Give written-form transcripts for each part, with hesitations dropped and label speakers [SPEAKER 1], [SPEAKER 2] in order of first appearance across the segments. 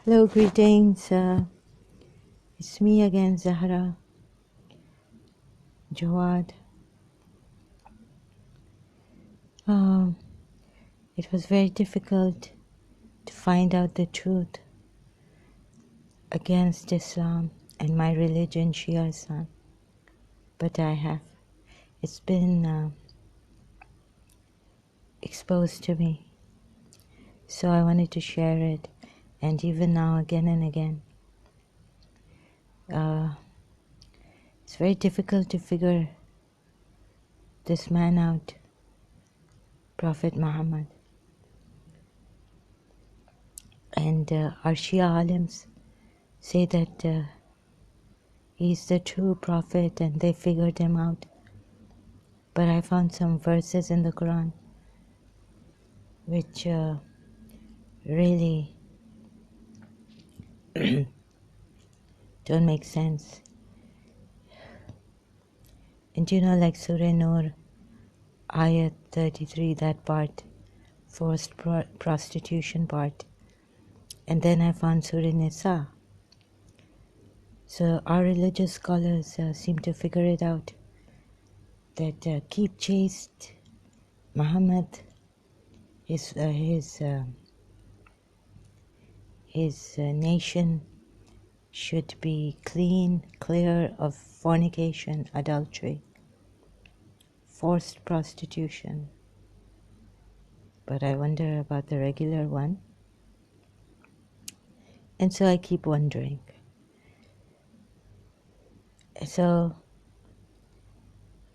[SPEAKER 1] Hello, greetings. It's me again, Zahra Jawad. Um, it was very difficult to find out the truth against Islam and my religion, Shias, but I have. It's been exposed to me, so I wanted to share it, and even now, again and again. It's very difficult to figure this man out, Prophet Muhammad. And our Shia alims say that he's the true prophet and they figured him out. But I found some verses in the Quran which really don't make sense. And like Surah Nur, Ayat 33, that part, forced prostitution part. And then I found Surah Nisa. So our religious scholars seem to figure it out, that keep chaste Muhammad, his nation should be clean, clear of fornication, adultery, forced prostitution. But I wonder about the regular one. And so I keep wondering. So,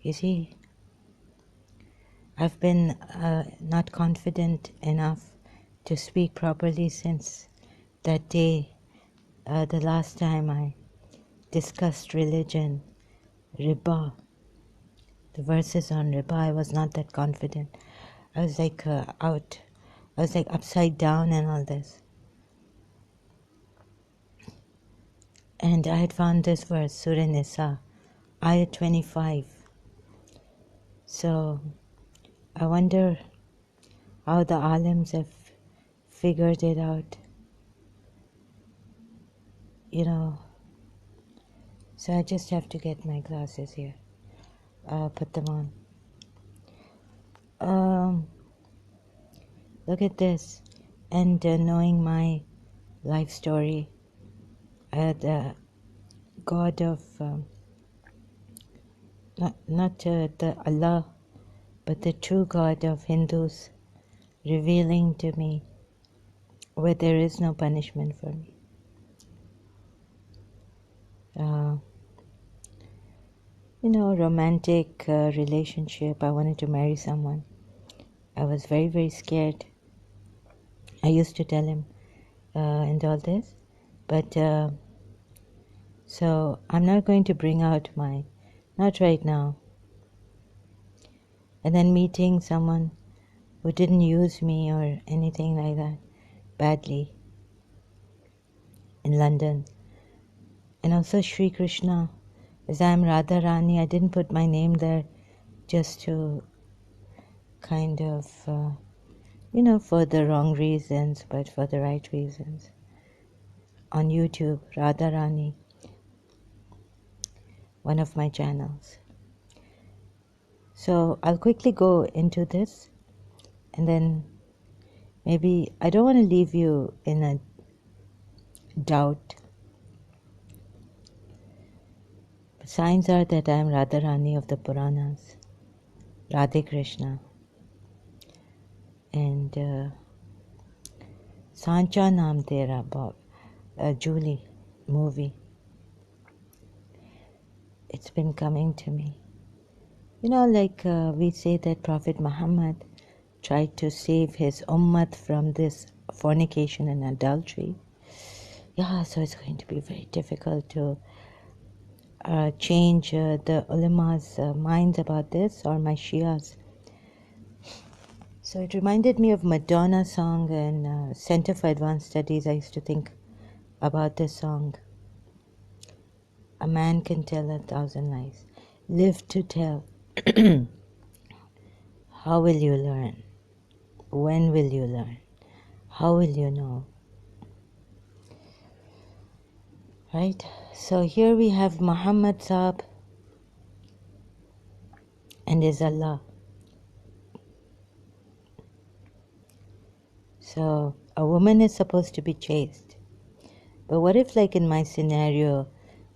[SPEAKER 1] you see, I've been not confident enough to speak properly since that day, the last time I discussed religion, riba, the verses on riba. I was not that confident. I was like out. I was like upside down and all this. And I had found this verse, Surah Nisa, Ayat 25. So I wonder how the alims have figured it out. So I just have to get my glasses here. Put them on. Look at this. And knowing my life story, the God of, not the Allah, but the true God of Hindus, revealing to me where there is no punishment for me. Romantic relationship. I wanted to marry someone. I was very, very scared. I used to tell him and all this. But so I'm not going to bring out not right now. And then meeting someone who didn't use me or anything like that badly in London. And also Sri Krishna, as I am Radha Rani, I didn't put my name there just to kind of, for the wrong reasons, but for the right reasons. On YouTube, Radha Rani, one of my channels. So I'll quickly go into this, and then maybe I don't want to leave you in a doubt. But signs are that I am Radharani of the Puranas, Radhe Krishna. And Sancha Naam Tera, Julie movie. It's been coming to me. We say that Prophet Muhammad tried to save his ummat from this fornication and adultery. Yeah, so it's going to be very difficult to change the ulama's minds about this, or my Shias. So it reminded me of Madonna's song, and Center for Advanced Studies. I used to think about this song. A man can tell 1,000 lies. Live to tell. How will you learn? When will you learn? How will you know? Right? So here we have Muhammad Saab and his Allah. So a woman is supposed to be chaste. But what if, like in my scenario,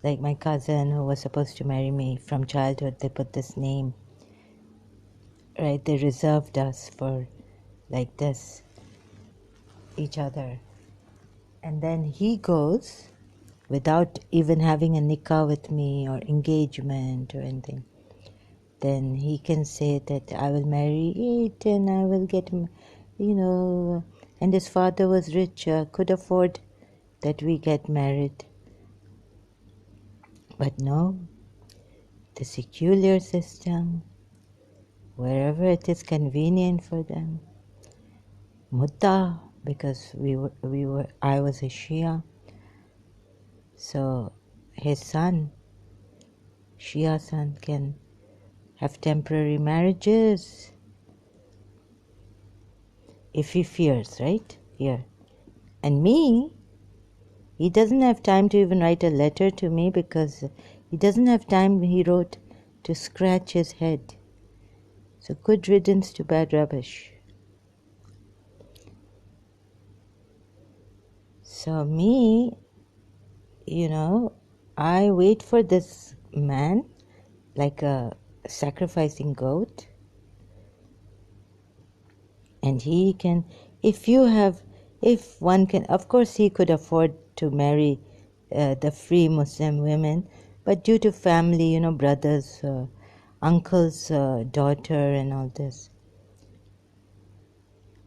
[SPEAKER 1] like my cousin who was supposed to marry me from childhood, they put this name, right? They reserved us for like this, each other. And then he goes without even having a nikah with me or engagement or anything. Then he can say that I will marry it and I will get, and his father was rich, could afford that we get married. But no, the secular system, wherever it is convenient for them, mutta, because I was a Shia, so his son, Shia son, can have temporary marriages if he fears, right? Here. And me, he doesn't have time to even write a letter to me because he doesn't have time, he wrote, to scratch his head. So good riddance to bad rubbish. So me, I wait for this man like a sacrificing goat, and he can, if one can, of course he could afford to marry the free Muslim women, but due to family, brothers, uncle's daughter and all this,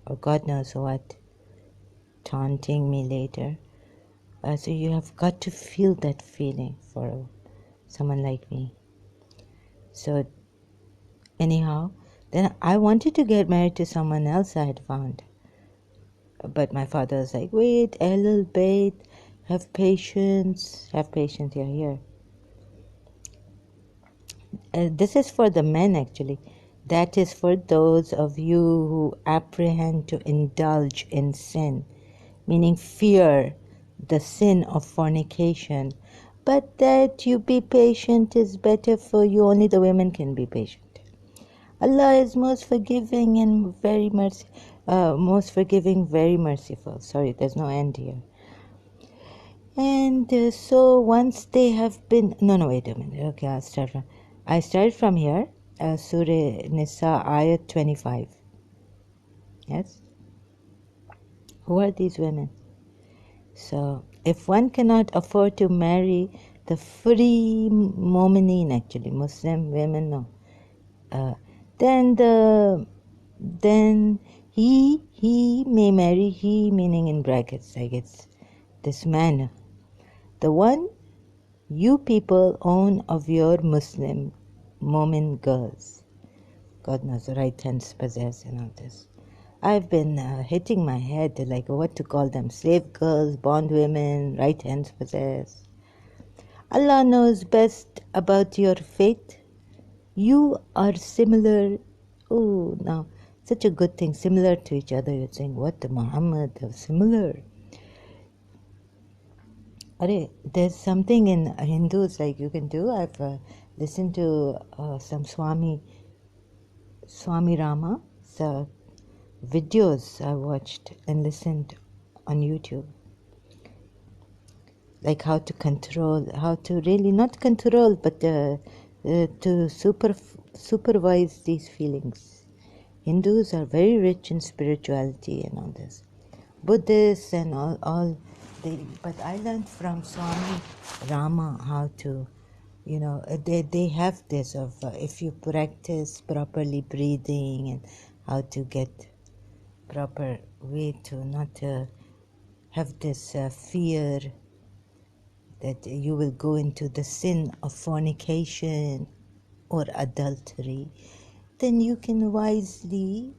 [SPEAKER 1] or God knows what, taunting me later. So you have got to feel that feeling for someone like me. So anyhow, then I wanted to get married to someone else I had found. But my father was like, wait, a little bit, have patience, you're here. This is for the men actually. That is for those of you who apprehend to indulge in sin, meaning fear the sin of fornication. But that you be patient is better for you. Only the women can be patient. Allah is most forgiving and very merciful. Sorry, there's no end here. And so once they have been, no, wait a minute. Okay, I started from here, Surah Nisa, Ayat 25. Yes? Who are these women? So, if one cannot afford to marry the free Mu'mineen, actually, Muslim women, no. Then he may marry, he meaning in brackets, I guess, this man, the one you people own of your Muslim Mu'min girls. God knows the right hands possess and all this. I've been hitting my head like what to call them, slave girls, bond women, right hands possess. Allah knows best about your fate. You are similar. Oh, now, such a good thing, similar to each other. You're saying, what, the Muhammad, they're similar. There's something in Hindus like you can do. I've listened to some Swami Rama. So videos I watched and listened on YouTube. Like how to really not control, but to supervise these feelings. Hindus are very rich in spirituality and all this. Buddhists and all but I learned from Swami Rama how to, they have this of if you practice properly breathing and how to get proper way to not have this fear that you will go into the sin of fornication or adultery, then you can wisely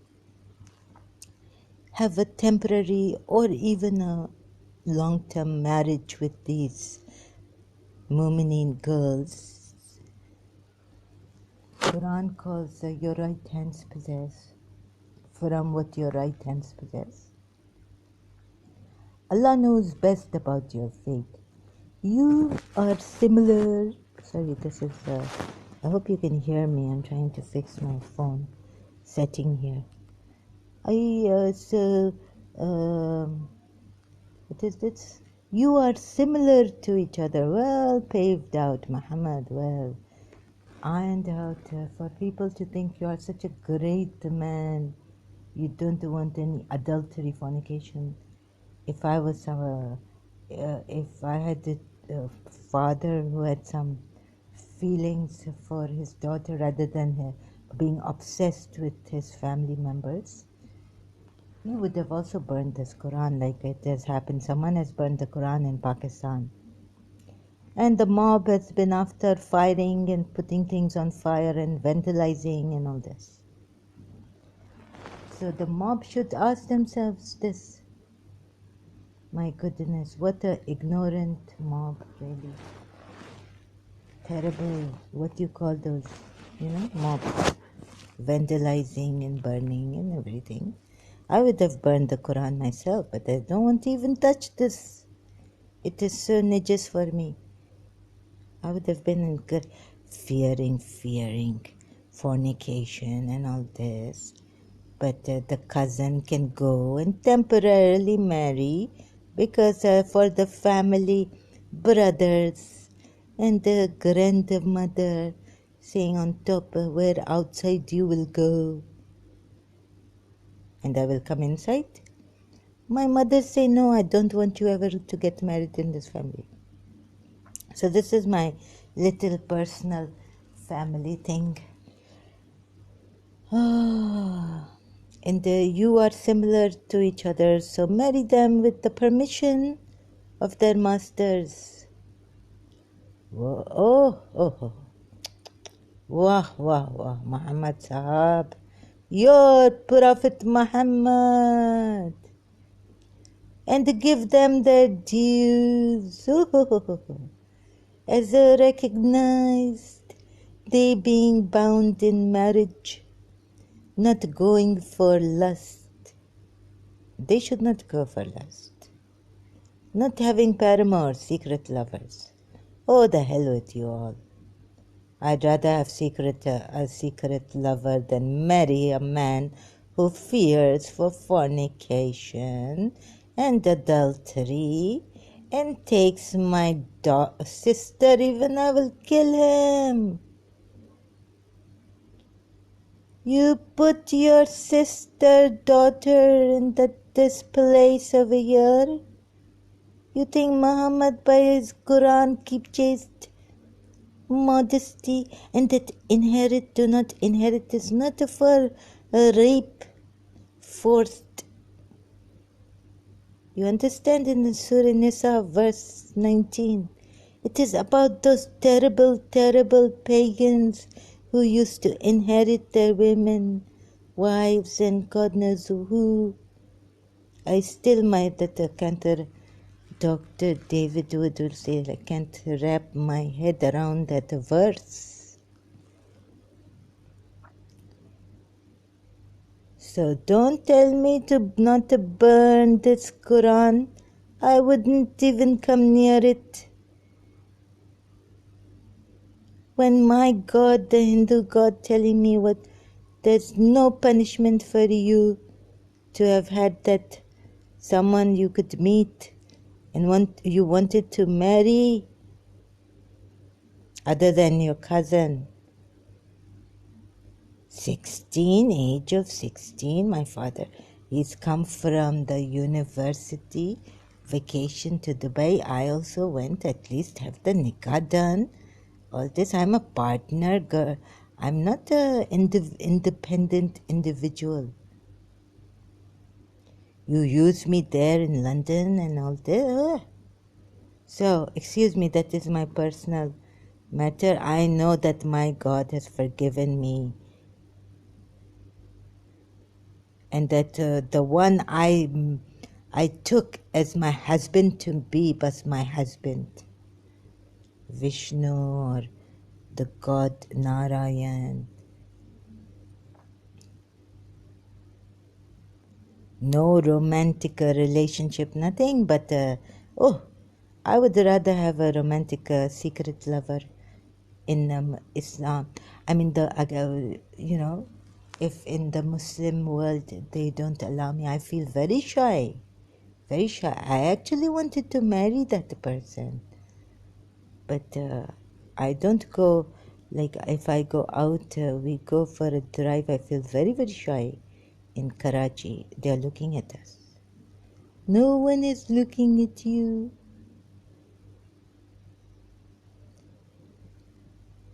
[SPEAKER 1] have a temporary or even a long-term marriage with these Mu'mineen girls. Quran calls your right hands possess, from what your right hands possess. Allah knows best about your fate. You are similar. Sorry, this is. I hope you can hear me. I'm trying to fix my phone setting here. What is this? You are similar to each other. Well paved out, Muhammad. Well ironed out for people to think you are such a great man. You don't want any adultery, fornication. If I was if I had a father who had some feelings for his daughter rather than being obsessed with his family members, he would have also burned this Quran like it has happened. Someone has burned the Quran in Pakistan. And the mob has been after firing and putting things on fire and vandalizing and all this. So the mob should ask themselves this. My goodness, what a ignorant mob, really. Terrible, what do you call those, mobs. Vandalizing and burning and everything. I would have burned the Quran myself, but I don't want to even touch this. It is so najis for me. I would have been in good fearing fornication and all this. But the cousin can go and temporarily marry because for the family brothers and the grandmother saying on top, where outside you will go and I will come inside. My mother say, no, I don't want you ever to get married in this family. So this is my little personal family thing. And you are similar to each other, so marry them with the permission of their masters. Whoa, oh. Wah, wah, wah, Muhammad Sahab. Your Prophet Muhammad. And give them their dues. As recognized, they being bound in marriage, not going for lust. They should not go for lust. Not having paramours, secret lovers. Oh, the hell with you all. I'd rather have a secret lover than marry a man who fears for fornication and adultery and takes my sister, even I will kill him. You put your sister, daughter in this place over here. You think Muhammad by his Quran keep chaste modesty and that do not inherit is not for rape forced. You understand in the Surah Nisa verse 19. It is about those terrible pagans who used to inherit their women, wives and God knows who. I still might that can't Dr. David Wood will say, I can't wrap my head around that verse. So don't tell me to not to burn this Quran. I wouldn't even come near it. When my God, the Hindu God, telling me there's no punishment for you to have had that someone you could meet and you wanted to marry other than your cousin. 16, age of 16, my father. He's come from the university vacation to Dubai. I also went, at least have the nikah done. All this, I'm a partner girl. I'm not an independent individual. You use me there in London and all this. So, excuse me, that is my personal matter. I know that my God has forgiven me. And that the one I took as my husband to be was my husband. Vishnu or the God Narayan. No romantic relationship, nothing but, I would rather have a romantic secret lover in Islam. I mean, if in the Muslim world they don't allow me, I feel very shy. Very shy. I actually wanted to marry that person, but I don't go, like if I go out, we go for a drive, I feel very, very shy in Karachi. They are looking at us. No one is looking at you.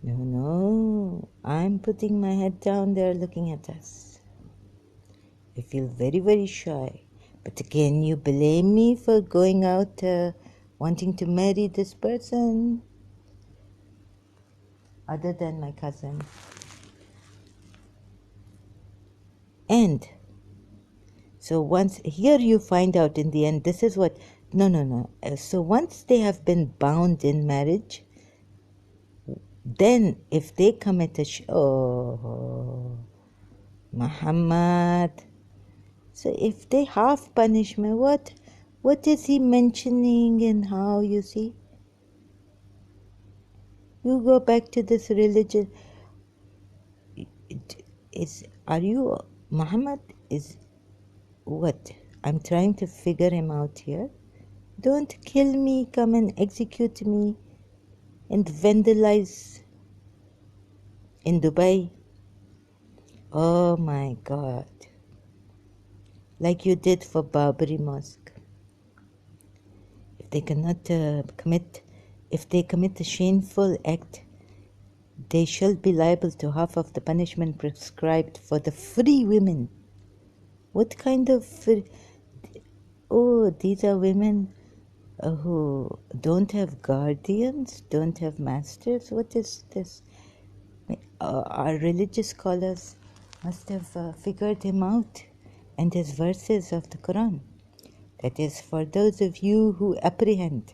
[SPEAKER 1] No, I'm putting my head down, they're looking at us. I feel very, very shy. But can you blame me for going out wanting to marry this person? Other than my cousin. And so once, here you find out in the end, this is what, no. So once they have been bound in marriage, then if they commit oh, Muhammad. So if they half punishment, what is he mentioning and how, you see? You go back to this religion. Are you, Muhammad is what? I'm trying to figure him out here. Don't kill me, come and execute me and vandalize in Dubai. Oh my God. Like you did for Babri Mosque. If they cannot if they commit a shameful act, they shall be liable to half of the punishment prescribed for the free women. What kind of free? Oh, these are women who don't have guardians, don't have masters. What is this? Our religious scholars must have figured him out and his verses of the Quran. That is, for those of you who apprehend.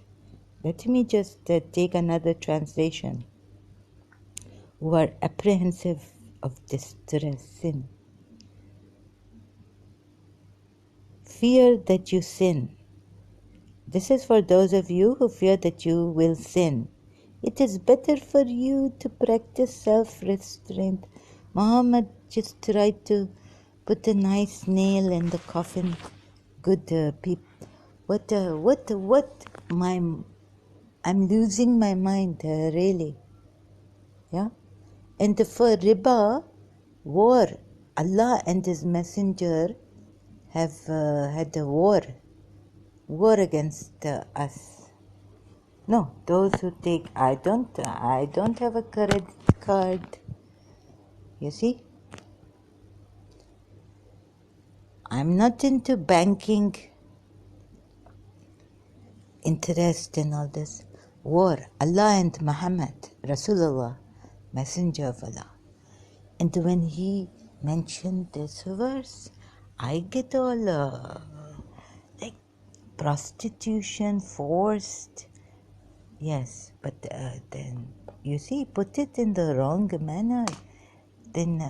[SPEAKER 1] Let me just take another translation. Who are apprehensive of distress, sin. Fear that you sin. This is for those of you who fear that you will sin. It is better for you to practice self-restraint. Muhammad just tried to put a nice nail in the coffin. Good people. I'm losing my mind, really. Yeah? And for riba, war, Allah and His Messenger have had a war against us. No, those who take, I don't have a credit card. You see? I'm not into banking, interest and all this. War, Allah and Muhammad, Rasulullah, Messenger of Allah. And when he mentioned this verse, I get all like prostitution, forced. Yes, but then you see, put it in the wrong manner. Then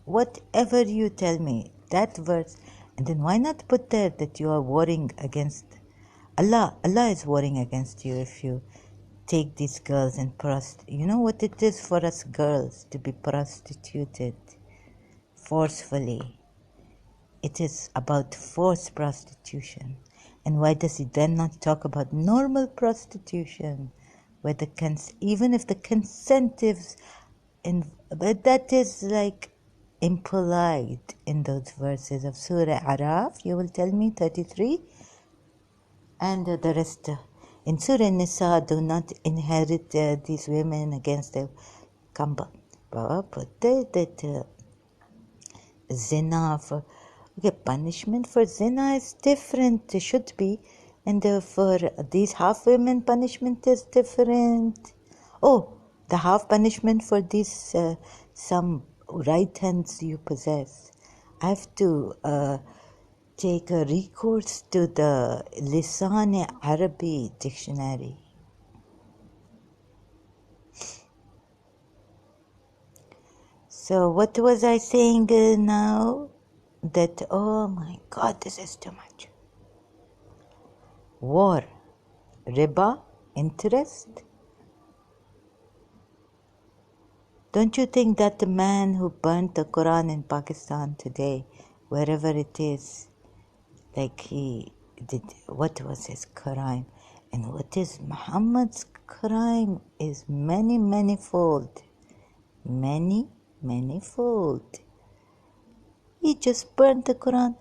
[SPEAKER 1] whatever you tell me, that verse, and then why not put there that you are warring against Allah? Allah is warring against you if you take these girls and you know what it is for us girls to be prostituted forcefully. It is about forced prostitution. And why does he then not talk about normal prostitution, where even if the consent is, but that is like impolite in those verses of Surah Araf, you will tell me, 33, and the rest. In Surah Nisa, do not inherit these women against their company. But that zina for punishment for zina is different. It should be, and for these half women, punishment is different. Oh, the half punishment for these some right hands you possess. I have to take a recourse to the Lisan Arabi dictionary. So what was I saying now? That, oh my God, this is too much. War, riba, interest? Don't you think that the man who burnt the Quran in Pakistan today, wherever it is, like he did, what was his crime? And what is Muhammad's crime is many, many-fold. Many, many-fold. He just burnt the Quran.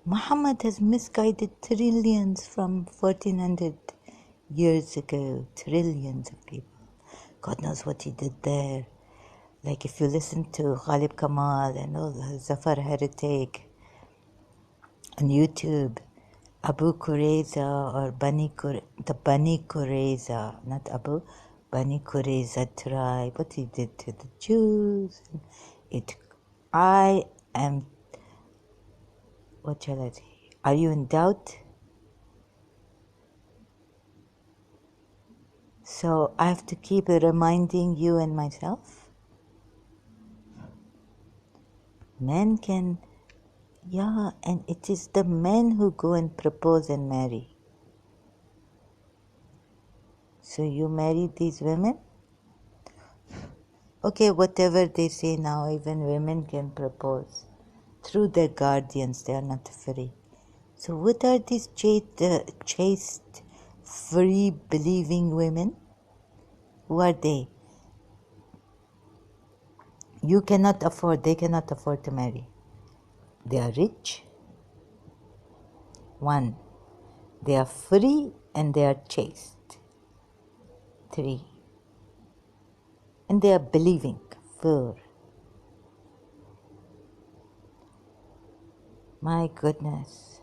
[SPEAKER 1] Muhammad has misguided trillions from 1400 years ago. Trillions of people. God knows what he did there. Like if you listen to Ghalib Kamal and all the Zafar Heretic on YouTube, Abu Qurayza or the Bani Qurayza, not Abu, Bani Qurayza tribe, what he did to the Jews. I am, what shall I say? Are you in doubt? So I have to keep reminding you and myself. Men can, yeah, and it is the men who go and propose and marry. So you married these women? Okay, whatever they say now, even women can propose. Through their guardians, they are not free. So what are these chaste, free, believing women? Who are they? You cannot afford, they cannot afford to marry. They are rich. One, they are free and they are chaste. Three, and they are believing. Four, my goodness.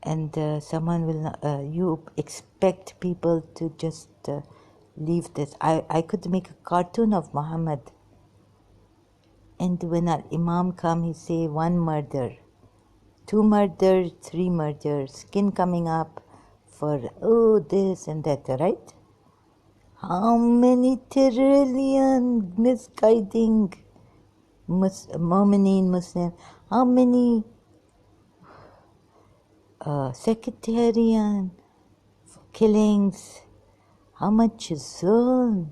[SPEAKER 1] And someone will not, you expect people to just leave this. I could make a cartoon of Muhammad. And when an imam come, he say 1 murder, 2 murder, 3 murder, skin coming up for, this and that, right? How many trillion misguiding Mu'mineen Muslim, how many sectarian killings, how much zulm.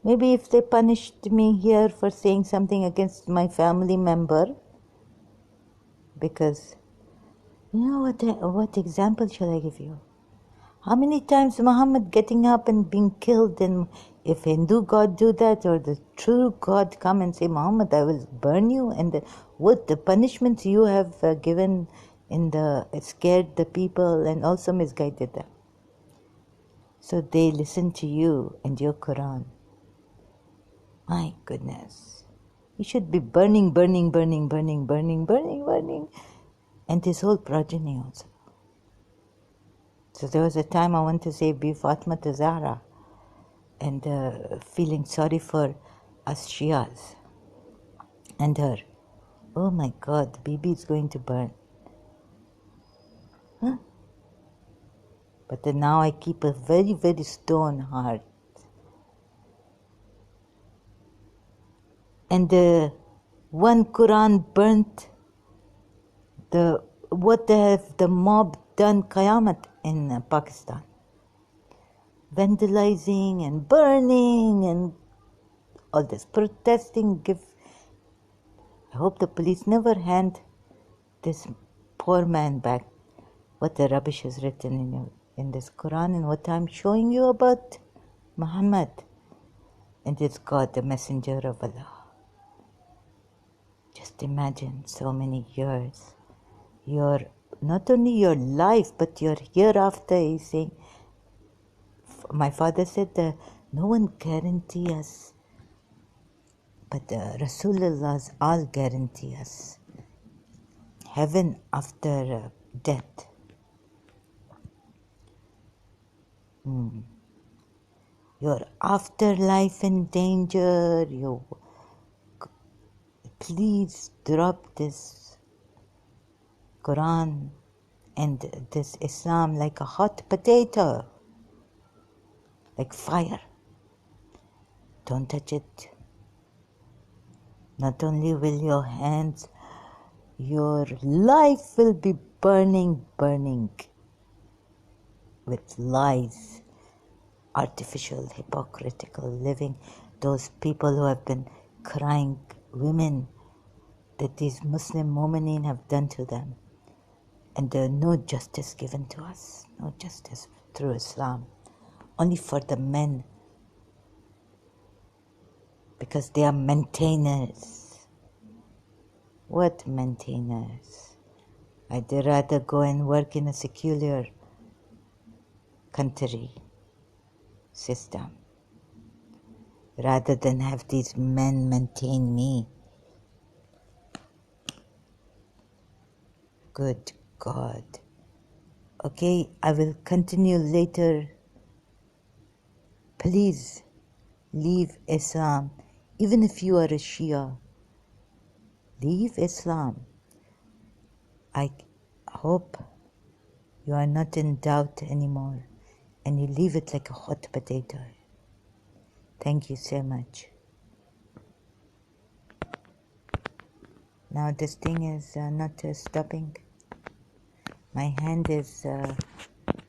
[SPEAKER 1] Maybe if they punished me here for saying something against my family member, because, you know what example shall I give you? How many times Muhammad getting up and being killed, and if Hindu God do that, or the true God come and say, Muhammad, I will burn you, and what the punishments you have given scared the people and also misguided them. So they listen to you and your Quran. My goodness. He should be burning, burning, burning, burning, burning, burning, burning, and his whole progeny also. So there was a time I want to say, be Fatma to Zahra, and feeling sorry for us Shias and her. Oh my God, Bibi is going to burn. Huh? But then now I keep a very, very stone heart. And the one Quran burnt, what have the mob done Qayamat in Pakistan? Vandalizing and burning and all this protesting. I hope the police never hand this poor man back what the rubbish is written in this Quran and what I'm showing you about Muhammad. And it's God, the messenger of Allah. Just imagine so many years. Not only your life, but your hereafter. He's saying, my father said that no one guarantee us, but Rasulullah's all guarantee us. Heaven after death. Your afterlife in danger. Please drop this Quran and this Islam like a hot potato, like fire. Don't touch it. Not only will your hands, your life will be burning, burning. with lies, artificial, hypocritical living, those people who have been crying women that these Muslim mu'mineen have done to them. And there no justice given to us, no justice through Islam, only for the men, because they are maintainers. What maintainers? I'd rather go and work in a secular country system rather than have these men maintain me. Good God. Okay, I will continue later. Please leave Islam. Even if you are a Shia, leave Islam. I hope you are not in doubt anymore and you leave it like a hot potato. Thank you so much. Now this thing is not stopping. My hand is